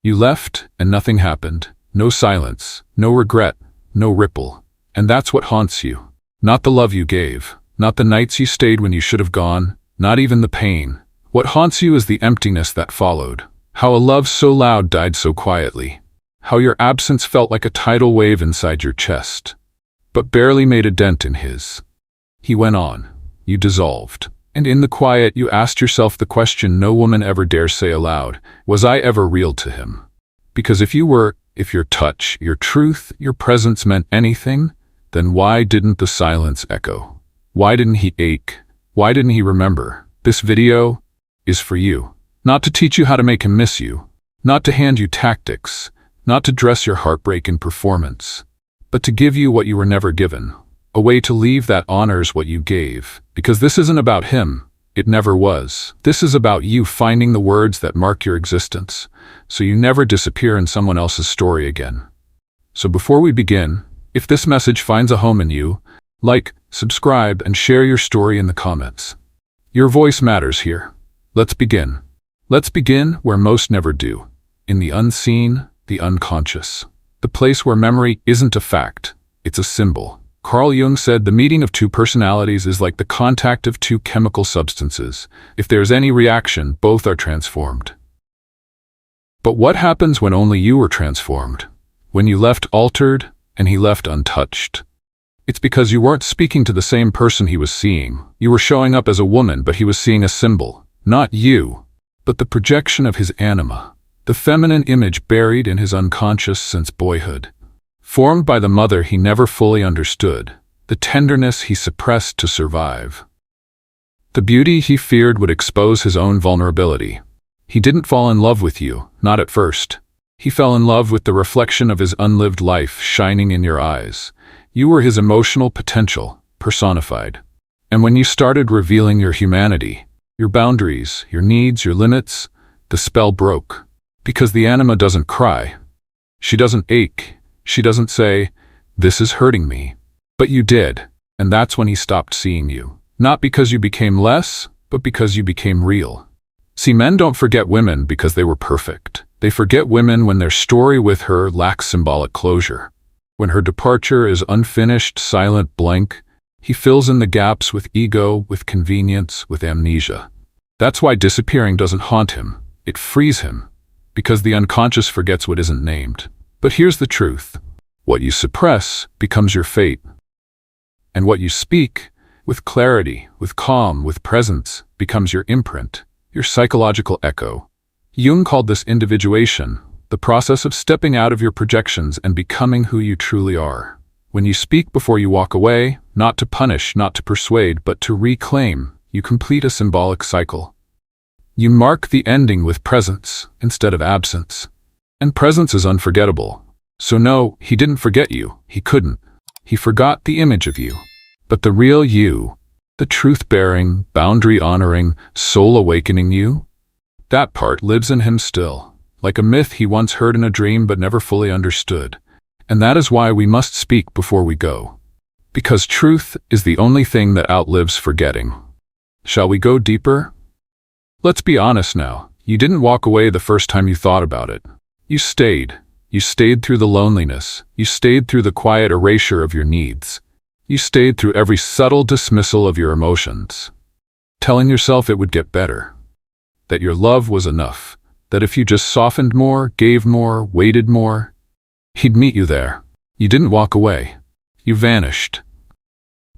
You left, and nothing happened. No silence, no regret, no ripple. And that's what haunts you. Not the love you gave, not the nights you stayed when you should have gone, not even the pain. What haunts you is the emptiness that followed. How a love so loud died so quietly. How your absence felt like a tidal wave inside your chest, but barely made a dent in his. He went on. You dissolved. And in the quiet, you asked yourself the question no woman ever dares say aloud. Was I ever real to him? Because if you were, if your touch, your truth, your presence meant anything, then why didn't the silence echo? Why didn't he ache? Why didn't he remember? This video is for you. Not to teach you how to make him miss you. Not to hand you tactics. Not to dress your heartbreak in performance. But to give you what you were never given. A way to leave that honors what you gave. Because this isn't about him. It never was. This is about you finding the words that mark your existence, so you never disappear in someone else's story again. So before we begin, if this message finds a home in you, like, subscribe, and share your story in the comments. Your voice matters here. Let's begin. Let's begin where most never do. In the unseen, the unconscious. The place where memory isn't a fact, it's a symbol. Carl Jung said the meeting of two personalities is like the contact of two chemical substances. If there's any reaction, both are transformed. But what happens when only you are transformed? When you left altered and he left untouched? It's because you weren't speaking to the same person he was seeing. You were showing up as a woman, but he was seeing a symbol. Not you, but the projection of his anima. The feminine image buried in his unconscious since boyhood. Formed by the mother he never fully understood, the tenderness he suppressed to survive. The beauty he feared would expose his own vulnerability. He didn't fall in love with you, not at first. He fell in love with the reflection of his unlived life shining in your eyes. You were his emotional potential, personified. And when you started revealing your humanity, your boundaries, your needs, your limits, the spell broke. Because the anima doesn't cry. She doesn't ache. She doesn't say, "This is hurting me." But you did, and that's when he stopped seeing you. Not because you became less, but because you became real. See, men don't forget women because they were perfect. They forget women when their story with her lacks symbolic closure. When her departure is unfinished, silent, blank, he fills in the gaps with ego, with convenience, with amnesia. That's why disappearing doesn't haunt him. It frees him. Because the unconscious forgets what isn't named. But here's the truth. What you suppress becomes your fate. And what you speak, with clarity, with calm, with presence, becomes your imprint, your psychological echo. Jung called this individuation, the process of stepping out of your projections and becoming who you truly are. When you speak before you walk away, not to punish, not to persuade, but to reclaim, you complete a symbolic cycle. You mark the ending with presence instead of absence. And presence is unforgettable. So no, he didn't forget you. He couldn't. He forgot the image of you. But the real you, the truth-bearing, boundary-honoring, soul-awakening you, that part lives in him still, like a myth he once heard in a dream but never fully understood. And that is why we must speak before we go. Because truth is the only thing that outlives forgetting. Shall we go deeper? Let's be honest now. You didn't walk away the first time you thought about it. You stayed. You stayed through the loneliness. You stayed through the quiet erasure of your needs. You stayed through every subtle dismissal of your emotions, telling yourself it would get better, that your love was enough, that if you just softened more, gave more, waited more, he'd meet you there. You didn't walk away. You vanished.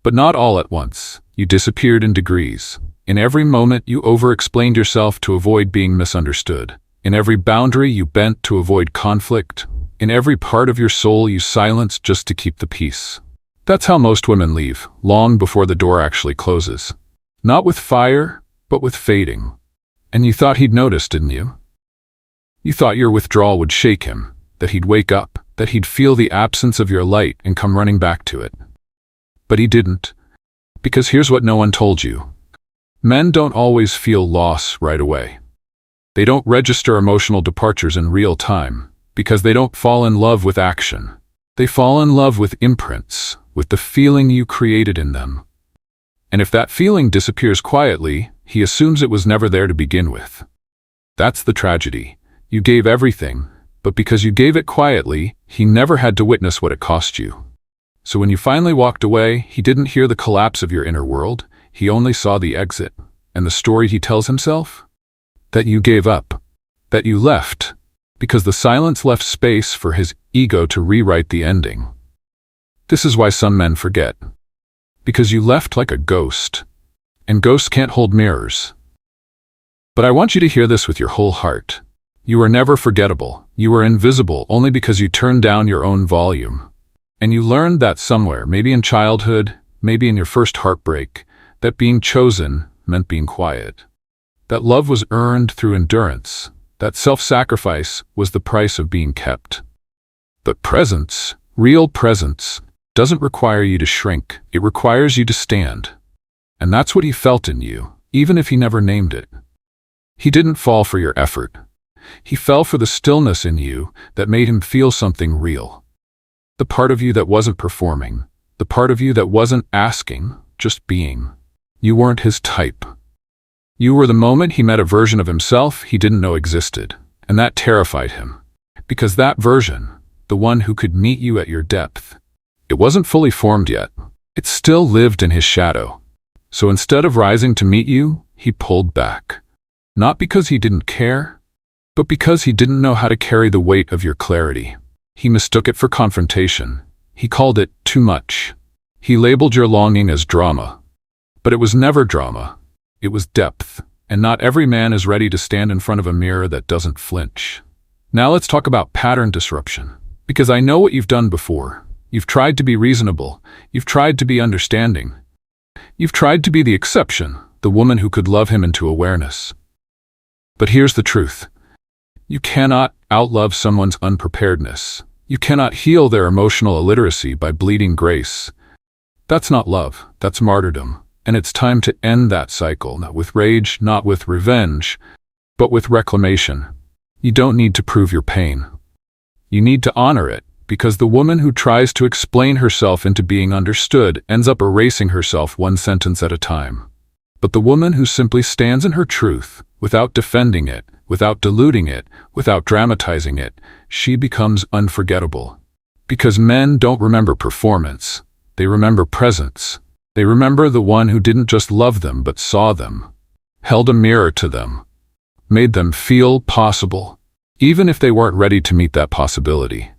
But not all at once. You disappeared in degrees. In every moment, you over-explained yourself to avoid being misunderstood. In every boundary, you bent to avoid conflict. In every part of your soul, you silenced just to keep the peace. That's how most women leave, long before the door actually closes. Not with fire, but with fading. And you thought he'd notice, didn't you? You thought your withdrawal would shake him, that he'd wake up, that he'd feel the absence of your light and come running back to it. But he didn't. Because here's what no one told you. Men don't always feel loss right away. They don't register emotional departures in real time, because they don't fall in love with action. They fall in love with imprints, with the feeling you created in them. And if that feeling disappears quietly, he assumes it was never there to begin with. That's the tragedy. You gave everything, but because you gave it quietly, he never had to witness what it cost you. So when you finally walked away, he didn't hear the collapse of your inner world, he only saw the exit. And the story he tells himself? That you gave up. That you left. Because the silence left space for his ego to rewrite the ending. This is why some men forget. Because you left like a ghost. And ghosts can't hold mirrors. But I want you to hear this with your whole heart. You were never forgettable. You were invisible only because you turned down your own volume. And you learned that somewhere, maybe in childhood, maybe in your first heartbreak, that being chosen meant being quiet. That love was earned through endurance. That self-sacrifice was the price of being kept. But presence, real presence, doesn't require you to shrink. It requires you to stand. And that's what he felt in you, even if he never named it. He didn't fall for your effort. He fell for the stillness in you that made him feel something real. The part of you that wasn't performing. The part of you that wasn't asking, just being. You weren't his type. You were the moment he met a version of himself he didn't know existed, and that terrified him. Because that version, the one who could meet you at your depth, it wasn't fully formed yet. It still lived in his shadow. So instead of rising to meet you, he pulled back. Not because he didn't care, but because he didn't know how to carry the weight of your clarity. He mistook it for confrontation. He called it too much. He labeled your longing as drama. But it was never drama. It was depth. And not every man is ready to stand in front of a mirror that doesn't flinch. Now let's talk about pattern disruption. Because I know what you've done before. You've tried to be reasonable. You've tried to be understanding. You've tried to be the exception, the woman who could love him into awareness. But here's the truth. You cannot outlove someone's unpreparedness. You cannot heal their emotional illiteracy by bleeding grace. That's not love, that's martyrdom. And it's time to end that cycle, not with rage, not with revenge, but with reclamation. You don't need to prove your pain. You need to honor it, because the woman who tries to explain herself into being understood ends up erasing herself one sentence at a time. But the woman who simply stands in her truth, without defending it, without diluting it, without dramatizing it, she becomes unforgettable. Because men don't remember performance, they remember presence. They remember the one who didn't just love them but saw them, held a mirror to them, made them feel possible, even if they weren't ready to meet that possibility.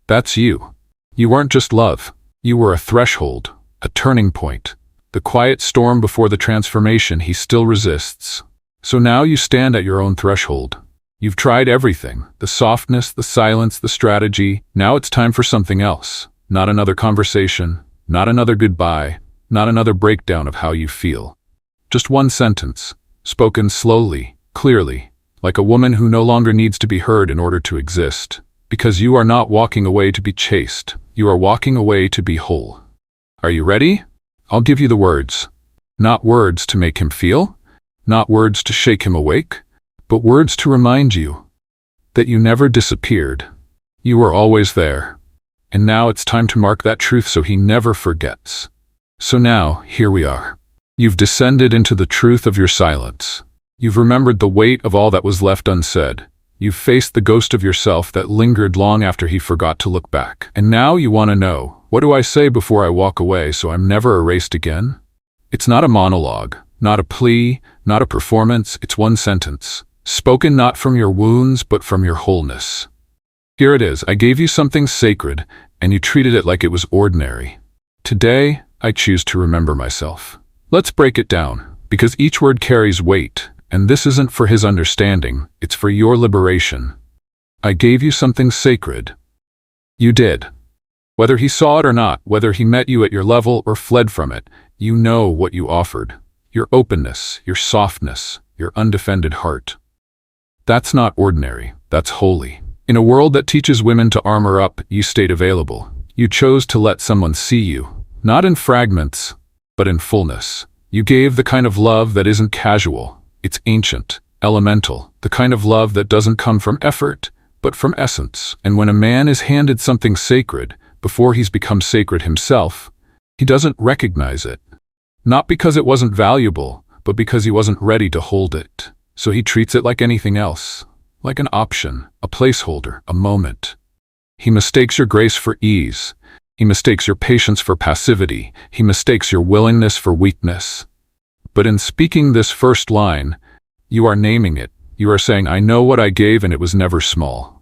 That's you. You weren't just love. You were a threshold, a turning point, the quiet storm before the transformation he still resists. So now you stand at your own threshold. You've tried everything, the softness, the silence, the strategy. Now it's time for something else. Not another conversation, not another goodbye, not another breakdown of how you feel. Just one sentence, spoken slowly, clearly, like a woman who no longer needs to be heard in order to exist. Because you are not walking away to be chased. You are walking away to be whole. Are you ready? I'll give you the words. Not words to make him feel, not words to shake him awake, but words to remind you that you never disappeared. You were always there. And now it's time to mark that truth so he never forgets. So now, here we are. You've descended into the truth of your silence. You've remembered the weight of all that was left unsaid. You've faced the ghost of yourself that lingered long after he forgot to look back. And now you want to know, what do I say before I walk away so I'm never erased again? It's not a monologue, not a plea, not a performance, it's one sentence. Spoken not from your wounds, but from your wholeness. Here it is, I gave you something sacred, and you treated it like it was ordinary. Today, I choose to remember myself. Let's break it down, because each word carries weight, and this isn't for his understanding, it's for your liberation. I gave you something sacred. You did. Whether he saw it or not, whether he met you at your level or fled from it, you know what you offered. Your openness, your softness, your undefended heart. That's not ordinary, that's holy. In a world that teaches women to armor up, you stayed available. You chose to let someone see you, not in fragments, but in fullness. You gave the kind of love that isn't casual, it's ancient, elemental, the kind of love that doesn't come from effort, but from essence. And when a man is handed something sacred, before he's become sacred himself, he doesn't recognize it. Not because it wasn't valuable, but because he wasn't ready to hold it. So he treats it like anything else. like an option, a placeholder, a moment. He mistakes your grace for ease. He mistakes your patience for passivity. He mistakes your willingness for weakness. But in speaking this first line, you are naming it. You are saying, I know what I gave and it was never small.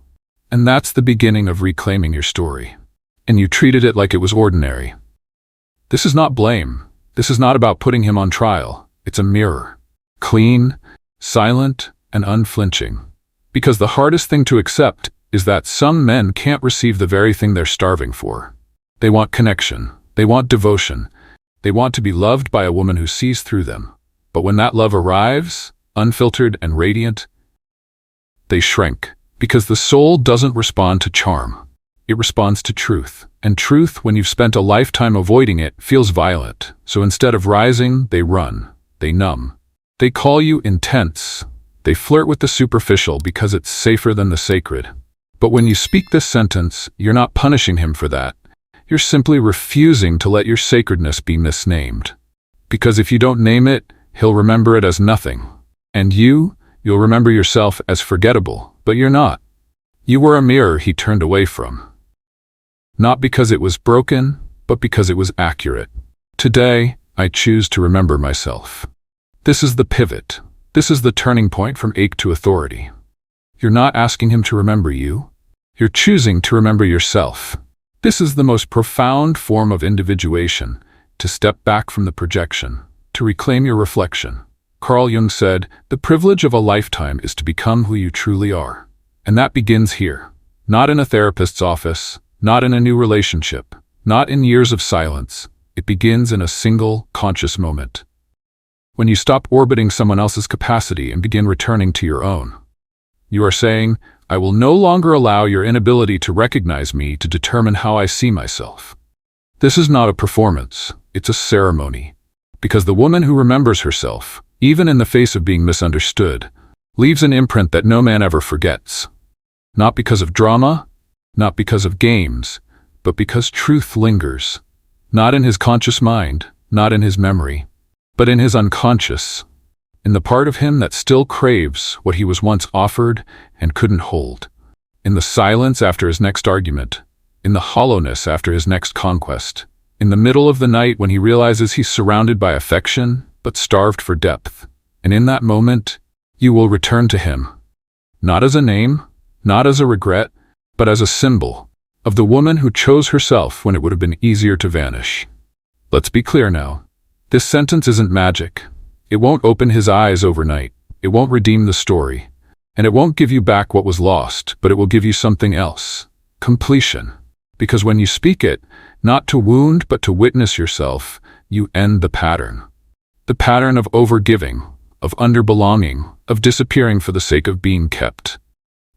And that's the beginning of reclaiming your story. And you treated it like it was ordinary. This is not blame. This is not about putting him on trial. It's a mirror. Clean, silent, and unflinching. Because the hardest thing to accept is that some men can't receive the very thing they're starving for. They want connection. They want devotion. They want to be loved by a woman who sees through them. But when that love arrives, unfiltered and radiant, they shrink. Because the soul doesn't respond to charm. It responds to truth. And truth, when you've spent a lifetime avoiding it, feels violent. So instead of rising, they run. They numb. They call you intense. They flirt with the superficial because it's safer than the sacred. But when you speak this sentence, you're not punishing him for that. You're simply refusing to let your sacredness be misnamed. Because if you don't name it, he'll remember it as nothing. And you'll remember yourself as forgettable, but you're not. You were a mirror he turned away from. Not because it was broken, but because it was accurate. Today, I choose to remember myself. This is the pivot. This is the turning point from ache to authority. You're not asking him to remember you. You're choosing to remember yourself. This is the most profound form of individuation, to step back from the projection, to reclaim your reflection. Carl Jung said, the privilege of a lifetime is to become who you truly are. And that begins here. Not in a therapist's office, not in a new relationship, not in years of silence. It begins in a single, conscious moment. When you stop orbiting someone else's capacity and begin returning to your own. You are saying, I will no longer allow your inability to recognize me to determine how I see myself. This is not a performance, it's a ceremony. Because the woman who remembers herself, even in the face of being misunderstood, leaves an imprint that no man ever forgets. Not because of drama, not because of games, but because truth lingers. Not in his conscious mind, not in his memory, but in his unconscious, in the part of him that still craves what he was once offered and couldn't hold, in the silence after his next argument, in the hollowness after his next conquest, in the middle of the night when he realizes he's surrounded by affection but starved for depth. And in that moment, you will return to him, not as a name, not as a regret, but as a symbol of the woman who chose herself when it would have been easier to vanish. Let's be clear now. This sentence isn't magic. It won't open his eyes overnight. It won't redeem the story. And it won't give you back what was lost, but it will give you something else. Completion. Because when you speak it, not to wound but to witness yourself, you end the pattern. The pattern of overgiving, of underbelonging, of disappearing for the sake of being kept.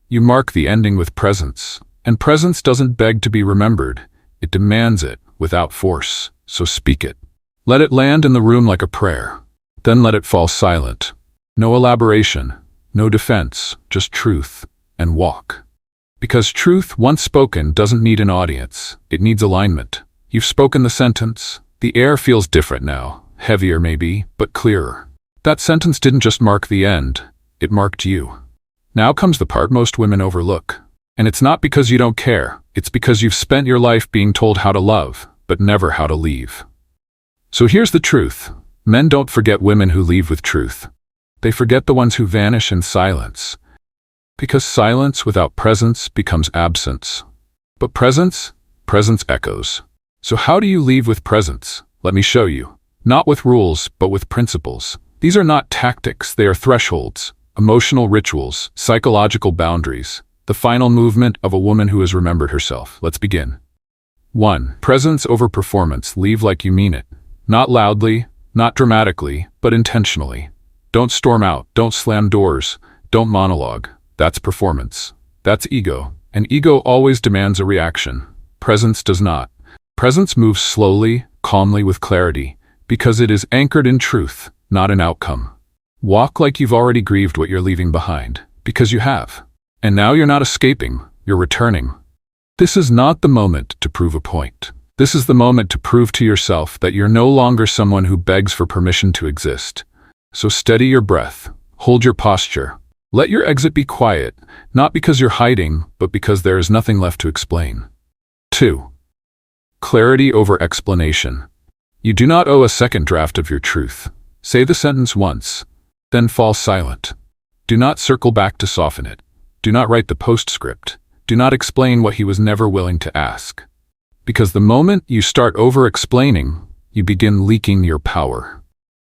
You mark the ending with presence. And presence doesn't beg to be remembered. It demands it without force. So speak it. Let it land in the room like a prayer. Then let it fall silent. No elaboration, no defense, just truth, and walk. Because truth, once spoken, doesn't need an audience. It needs alignment. You've spoken the sentence. The air feels different now. Heavier maybe, but clearer. That sentence didn't just mark the end. It marked you. Now comes the part most women overlook. And it's not because you don't care. It's because you've spent your life being told how to love, but never how to leave. So here's the truth. Men don't forget women who leave with truth. They forget the ones who vanish in silence. Because silence without presence becomes absence. But presence echoes. So how do you leave with presence? Let me show you. Not with rules, but with principles. These are not tactics, they are thresholds, emotional rituals, psychological boundaries, the final movement of a woman who has remembered herself. Let's begin. 1. Presence over performance. Leave like you mean it. Not loudly, not dramatically, but intentionally. Don't storm out, don't slam doors, don't monologue. That's performance. That's ego. And ego always demands a reaction. Presence does not. Presence moves slowly, calmly, with clarity, because it is anchored in truth, not in outcome. Walk like you've already grieved what you're leaving behind, because you have. And now you're not escaping, you're returning. This is not the moment to prove a point. This is the moment to prove to yourself that you're no longer someone who begs for permission to exist. So steady your breath, hold your posture, Let your exit be quiet, not because you're hiding, but because there is nothing left to explain. 2. Clarity over explanation. You do not owe a second draft of your truth. Say the sentence once, then fall silent. Do not circle back to soften it. Do not write the postscript. Do not explain what he was never willing to ask. Because the moment you start over-explaining, you begin leaking your power.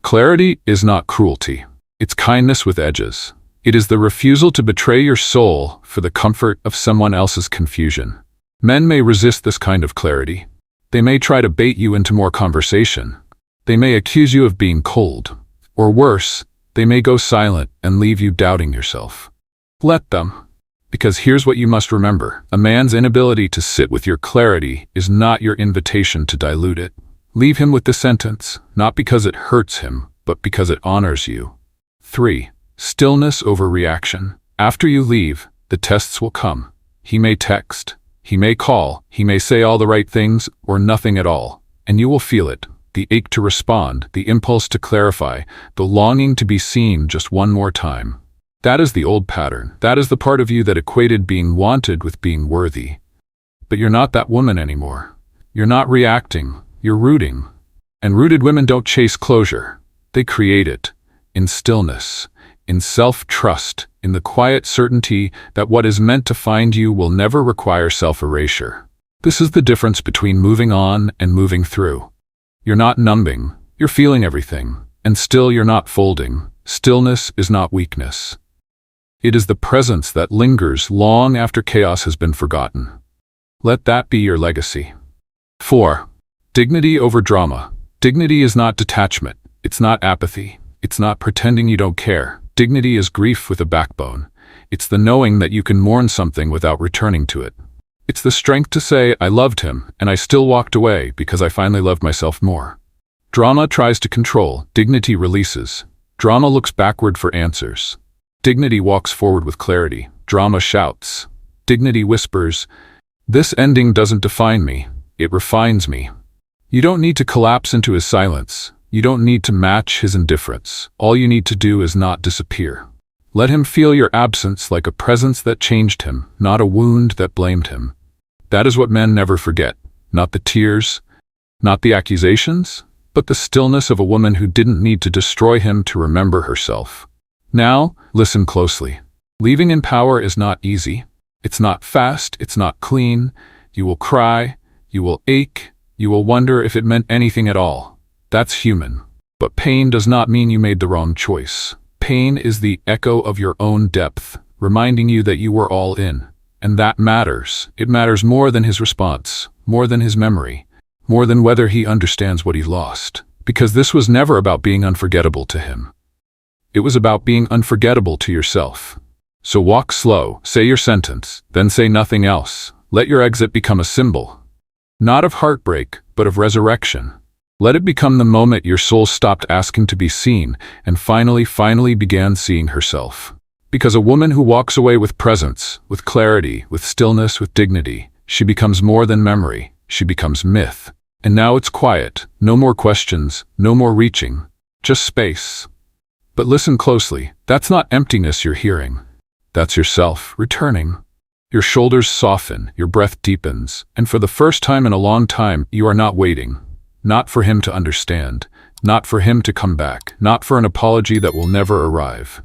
Clarity is not cruelty. It's kindness with edges. It is the refusal to betray your soul for the comfort of someone else's confusion. Men may resist this kind of clarity. They may try to bait you into more conversation. They may accuse you of being cold. Or worse, they may go silent and leave you doubting yourself. Let them. Because here's what you must remember. A man's inability to sit with your clarity is not your invitation to dilute it. Leave him with the sentence, not because it hurts him, but because it honors you. 3. Stillness over reaction. After you leave, the tests will come. He may text. He may call. He may say all the right things or nothing at all. And you will feel it. The ache to respond, the impulse to clarify, the longing to be seen just one more time. That is the old pattern. That is the part of you that equated being wanted with being worthy. But you're not that woman anymore. You're not reacting. You're rooting. And rooted women don't chase closure. They create it. In stillness. In self-trust. In the quiet certainty that what is meant to find you will never require self-erasure. This is the difference between moving on and moving through. You're not numbing. You're feeling everything. And still you're not folding. Stillness is not weakness. It is the presence that lingers long after chaos has been forgotten. Let that be your legacy. 4. Dignity over drama. Dignity is not detachment. It's not apathy. It's not pretending you don't care. Dignity is grief with a backbone. It's the knowing that you can mourn something without returning to it. It's the strength to say, I loved him, and I still walked away because I finally loved myself more. Drama tries to control. Dignity releases. Drama looks backward for answers. Dignity walks forward with clarity. Drama shouts. Dignity whispers, this ending doesn't define me. It refines me. You don't need to collapse into his silence. You don't need to match his indifference. All you need to do is not disappear. Let him feel your absence like a presence that changed him, not a wound that blamed him. That is what men never forget. Not the tears, not the accusations, but the stillness of a woman who didn't need to destroy him to remember herself. Now, listen closely. Leaving in power is not easy. It's not fast. It's not clean. You will cry. You will ache. You will wonder if it meant anything at all. That's human. But pain does not mean you made the wrong choice. Pain is the echo of your own depth, reminding you that you were all in. And that matters. It matters more than his response, more than his memory, more than whether he understands what he lost. Because this was never about being unforgettable to him. It was about being unforgettable to yourself. So walk slow, say your sentence, then say nothing else. Let your exit become a symbol. Not of heartbreak, but of resurrection. Let it become the moment your soul stopped asking to be seen and finally began seeing herself. Because a woman who walks away with presence, with clarity, with stillness, with dignity, she becomes more than memory. She becomes myth. And now it's quiet. No more questions, no more reaching. Just space. But listen closely. That's not emptiness you're hearing. That's yourself returning. Your shoulders soften, your breath deepens, and for the first time in a long time, you are not waiting. Not for him to understand, not for him to come back, not for an apology that will never arrive.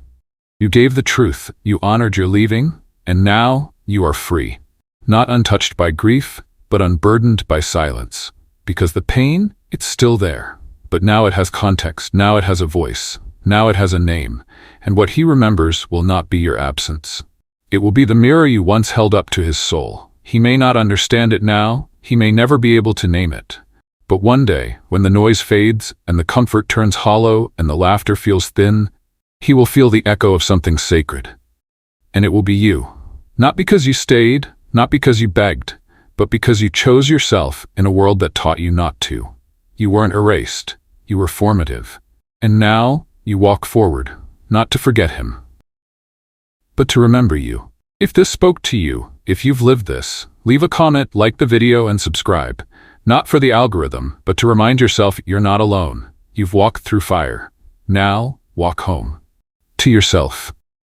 You gave the truth, you honored your leaving, and now you are free. Not untouched by grief, but unburdened by silence. Because the pain, it's still there. But now it has context, now it has a voice, now it has a name, and what he remembers will not be your absence. It will be the mirror you once held up to his soul. He may not understand it now, he may never be able to name it. But one day, when the noise fades, and the comfort turns hollow, and the laughter feels thin, he will feel the echo of something sacred. And it will be you. Not because you stayed, not because you begged, but because you chose yourself in a world that taught you not to. You weren't erased. You were formative. And now, you walk forward, not to forget him, but to remember you. If this spoke to you, if you've lived this, leave a comment, like the video, and subscribe. Not for the algorithm, but to remind yourself you're not alone. You've walked through fire. Now, walk home. To yourself.